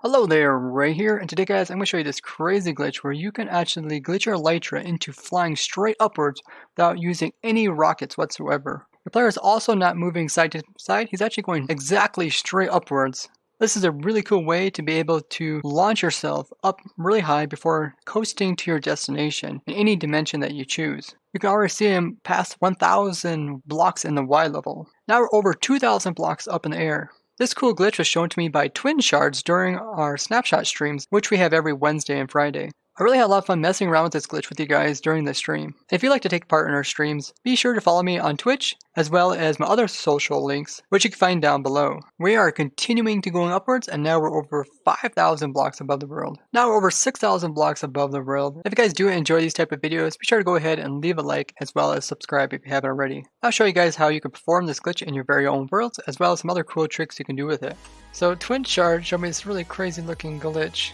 Hello there, Ray here, and today guys I'm going to show you this crazy glitch where you can actually glitch your elytra into flying straight upwards without using any rockets whatsoever. Your player is also not moving side to side, he's actually going exactly straight upwards. This is a really cool way to be able to launch yourself up really high before coasting to your destination in any dimension that you choose. You can already see him past 1,000 blocks in the Y level. Now we're over 2,000 blocks up in the air. This cool glitch was shown to me by Twin Shards during our snapshot streams, which we have every Wednesday and Friday. I really had a lot of fun messing around with this glitch with you guys during the stream. If you'd like to take part in our streams, be sure to follow me on Twitch, as well as my other social links, which you can find down below. We are continuing to going upwards, and now we're over 5,000 blocks above the world. Now we're over 6,000 blocks above the world. If you guys do enjoy these type of videos, be sure to go ahead and leave a like, as well as subscribe if you haven't already. I'll show you guys how you can perform this glitch in your very own worlds, as well as some other cool tricks you can do with it. So Twin Shard showed me this really crazy looking glitch.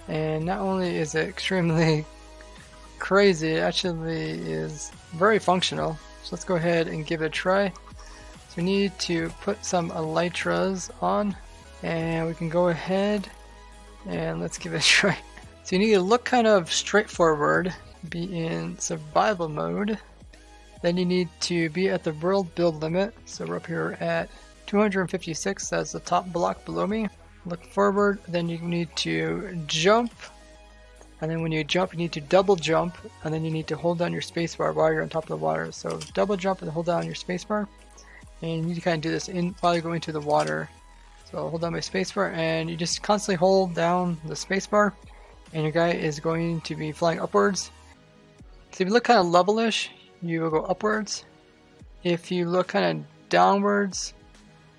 And not only is it extremely crazy, it actually is very functional. So let's go ahead and give it a try. So we need to put some elytras on, and we can go ahead and let's give it a try. So you need to look kind of straightforward, be in survival mode. Then you need to be at the world build limit. So we're up here at 256, that's the top block below me. Look forward, then you need to jump, and then when you jump you need to double jump, and then you need to hold down your spacebar while you're on top of the water. So double jump and hold down your spacebar, and you need to kind of do this while you go into the water. So I'll hold down my spacebar, and you just constantly hold down the spacebar, and your guy is going to be flying upwards. So if you look kind of levelish, you will go upwards. If you look kind of downwards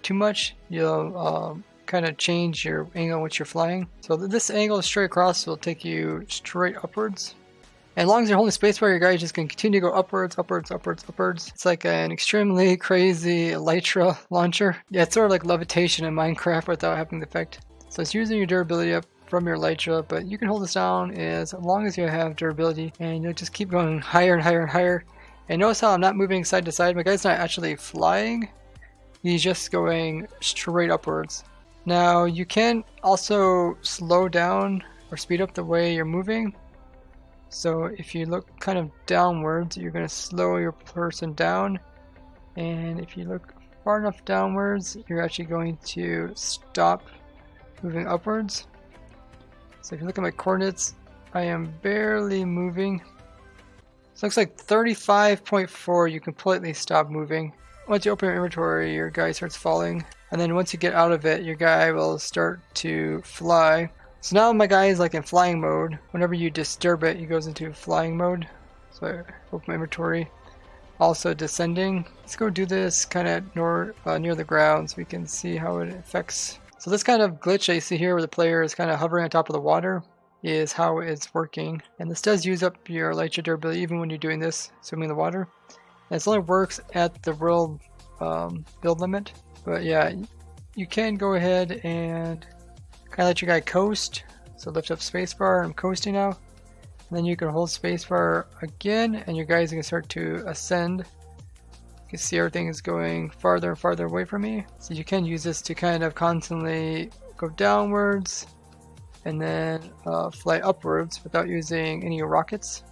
too much, you'll kind of change your angle in which you're flying. So this angle straight across will take you straight upwards. And as long as you're holding spacebar, your guy is just going to continue to go upwards, upwards, upwards, upwards. It's like an extremely crazy elytra launcher. Yeah, it's sort of like levitation in Minecraft without having the effect. So it's using your durability up from your elytra, but you can hold this down as long as you have durability, and you'll just keep going higher and higher and higher. And notice how I'm not moving side to side. My guy's not actually flying. He's just going straight upwards. Now you can also slow down or speed up the way you're moving. So if you look kind of downwards, you're going to slow your person down. And if you look far enough downwards, you're actually going to stop moving upwards. So if you look at my coordinates, I am barely moving. So it looks like 35.4, you completely stop moving. Once you open your inventory, your guy starts falling. And then once you get out of it, your guy will start to fly. So now my guy is like in flying mode. Whenever you disturb it, he goes into flying mode. So I open my inventory. Also descending. Let's go do this kind of near the ground so we can see how it affects. So this kind of glitch that you see here where the player is kind of hovering on top of the water is how it's working. And this does use up your elytra durability even when you're doing this, swimming in the water. And it only works at the world build limit. But yeah, you can go ahead and kind of let your guy coast. So lift up spacebar, I'm coasting now. And then you can hold spacebar again, and your guys can start to ascend. You can see everything is going farther and farther away from me. So you can use this to kind of constantly go downwards and then fly upwards without using any rockets.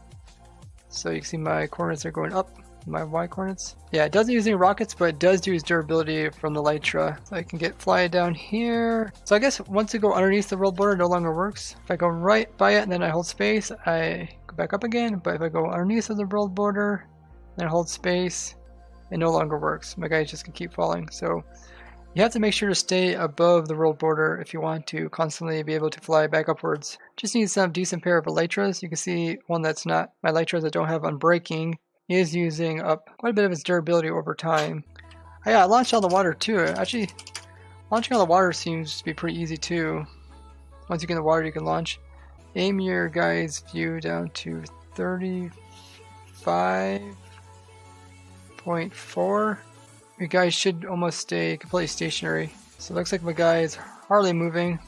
So you can see my coordinates are going up. My Y coordinates. Yeah, it doesn't use any rockets, but it does use durability from the elytra. So I can fly down here. So I guess once you go underneath the world border, it no longer works. If I go right by it and then I hold space, I go back up again. But if I go underneath of the world border, then I hold space, it no longer works. My guy just can keep falling. So you have to make sure to stay above the world border if you want to constantly be able to fly back upwards. Just need some decent pair of elytras. You can see one that's not my elytras that don't have unbreaking is using up quite a bit of its durability over time. Oh yeah, I launched out of the water too. Actually, launching out of the water seems to be pretty easy too. Once you get in the water, you can launch. Aim your guy's view down to 35.4. Your guy should almost stay completely stationary. So it looks like my guy is hardly moving.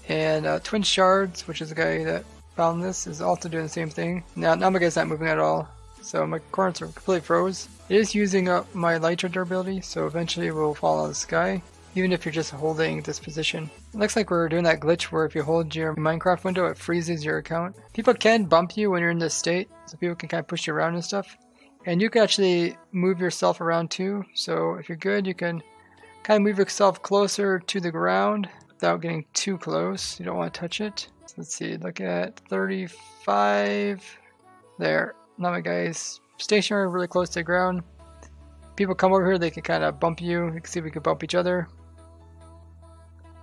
And Twin Shards, which is the guy that found this, is also doing the same thing. Now my guy's not moving at all. So my coordinates are completely froze. It is using up my elytra durability, so eventually it will fall out of the sky. even if you're just holding this position. It looks like we're doing that glitch where if you hold your Minecraft window, it freezes your account. People can bump you when you're in this state, so people can kind of push you around and stuff. And you can actually move yourself around too, so if you're good, you can kind of move yourself closer to the ground without getting too close. You don't want to touch it. So let's see, look at 35. There. Now my guy's stationary, really close to the ground. People come over here, they can kind of bump you. You can see if we can bump each other.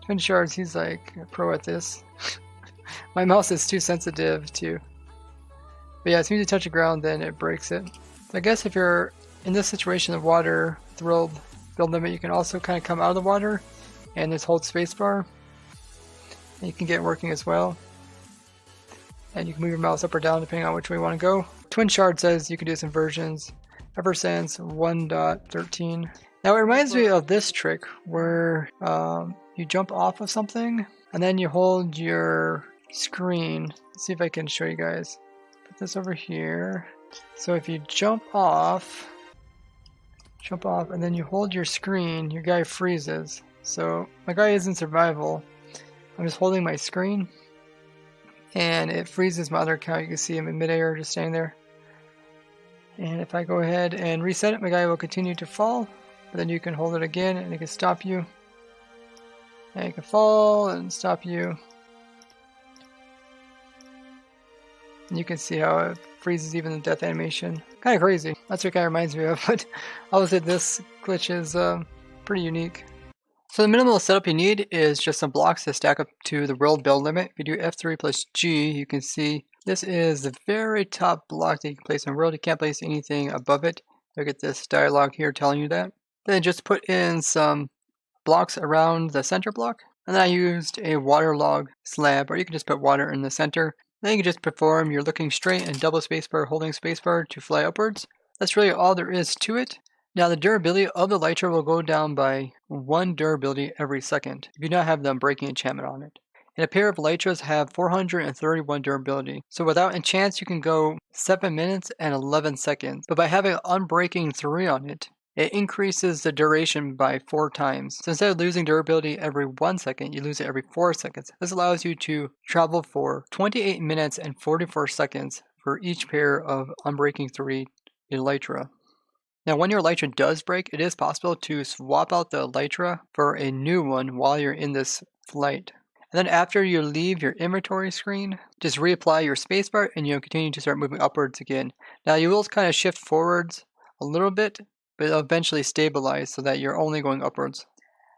Twin Shards, he's like a pro at this. My mouse is too sensitive to. But yeah, as soon as you touch the ground, then it breaks it. So I guess if you're in this situation of water, the world build limit, you can also kind of come out of the water and just hold spacebar. And you can get it working as well. And you can move your mouse up or down depending on which way you want to go. Twin Shard says you can do some versions ever since 1.13. Now it reminds me of this trick where you jump off of something and then you hold your screen. Let's see if I can show you guys. Put this over here. So if you jump off and then you hold your screen, your guy freezes. So my guy is in survival. I'm just holding my screen and it freezes my other account. You can see him in midair just staying there. And if I go ahead and reset it, my guy will continue to fall. But then you can hold it again and it can stop you. And you can fall and stop you. And you can see how it freezes even the death animation. Kind of crazy. That's what it kind of reminds me of. But I would say this glitch is pretty unique. So the minimal setup you need is just some blocks to stack up to the world build limit. If you do F3 plus G, you can see this is the very top block that you can place in world. You can't place anything above it. Look at this dialog here telling you that. Then just put in some blocks around the center block. And then I used a waterlog slab, or you can just put water in the center. Then you can just perform your looking straight and double spacebar, holding spacebar to fly upwards. That's really all there is to it. Now the durability of the Elytra will go down by 1 durability every second if you do not have the Unbreaking enchantment on it. And a pair of Elytras have 431 durability. So without enchants you can go 7 minutes and 11 seconds. But by having Unbreaking 3 on it, it increases the duration by 4 times. So instead of losing durability every 1 second, you lose it every 4 seconds. This allows you to travel for 28 minutes and 44 seconds for each pair of Unbreaking 3 Elytra. Now when your Elytra does break, it is possible to swap out the Elytra for a new one while you're in this flight. And then after you leave your inventory screen, just reapply your spacebar and you'll continue to start moving upwards again. Now you will kind of shift forwards a little bit, but it'll eventually stabilize so that you're only going upwards.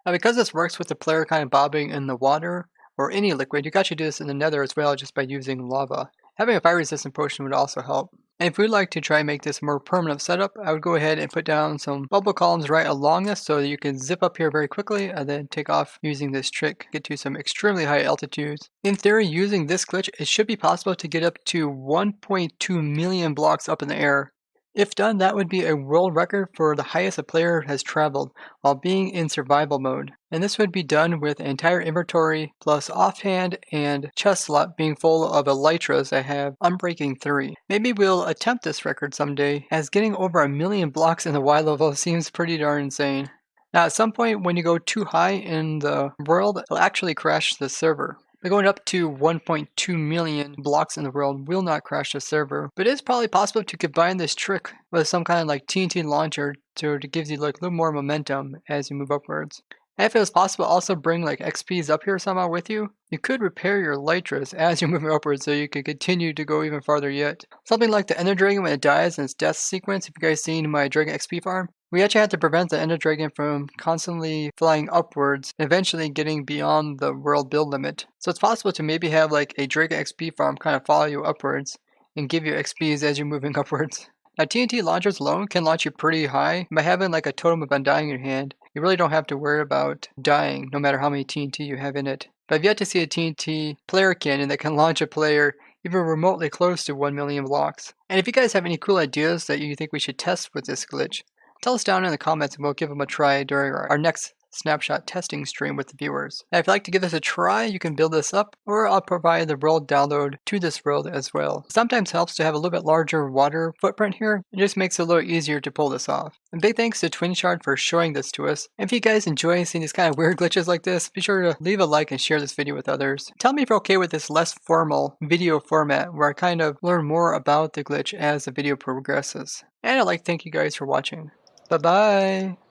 Now because this works with the player kind of bobbing in the water or any liquid, you can actually do this in the nether as well just by using lava. Having a fire resistant potion would also help. And if we'd like to try and make this a more permanent setup, I would go ahead and put down some bubble columns right along this so that you can zip up here very quickly and then take off using this trick, get to some extremely high altitudes. In theory, using this glitch, it should be possible to get up to 1.2 million blocks up in the air. If done, that would be a world record for the highest a player has traveled while being in survival mode. And this would be done with an entire inventory plus offhand and chest slot being full of Elytras that have Unbreaking 3. Maybe we'll attempt this record someday, as getting over 1 million blocks in the Y level seems pretty darn insane. Now at some point when you go too high in the world, it'll actually crash the server. But going up to 1.2 million blocks in the world will not crash the server, but it is probably possible to combine this trick with some kind of like TNT launcher to give you like a little more momentum as you move upwards. And if it was possible, also bring like XPs up here somehow with you. You could repair your Elytras as you're moving upwards so you could continue to go even farther yet. Something like the Ender Dragon when it dies in its death sequence, if you guys seen my Dragon XP farm. We actually had to prevent the Ender Dragon from constantly flying upwards and eventually getting beyond the world build limit. So it's possible to maybe have like a Dragon XP farm kind of follow you upwards and give you XPs as you're moving upwards. Now TNT launchers alone can launch you pretty high. By having like a totem of undying in your hand, you really don't have to worry about dying no matter how many TNT you have in it. But I've yet to see a TNT player cannon that can launch a player even remotely close to 1 million blocks. And if you guys have any cool ideas that you think we should test with this glitch, tell us down in the comments and we'll give them a try during our next snapshot testing stream with the viewers. Now, if you'd like to give this a try, you can build this up, or I'll provide the world download to this world as well. It sometimes helps to have a little bit larger water footprint here. It just makes it a little easier to pull this off. And big thanks to TwinShard for showing this to us. And if you guys enjoy seeing these kind of weird glitches like this, be sure to leave a like and share this video with others. Tell me if you're okay with this less formal video format where I kind of learn more about the glitch as the video progresses. And I'd like to thank you guys for watching. Bye bye!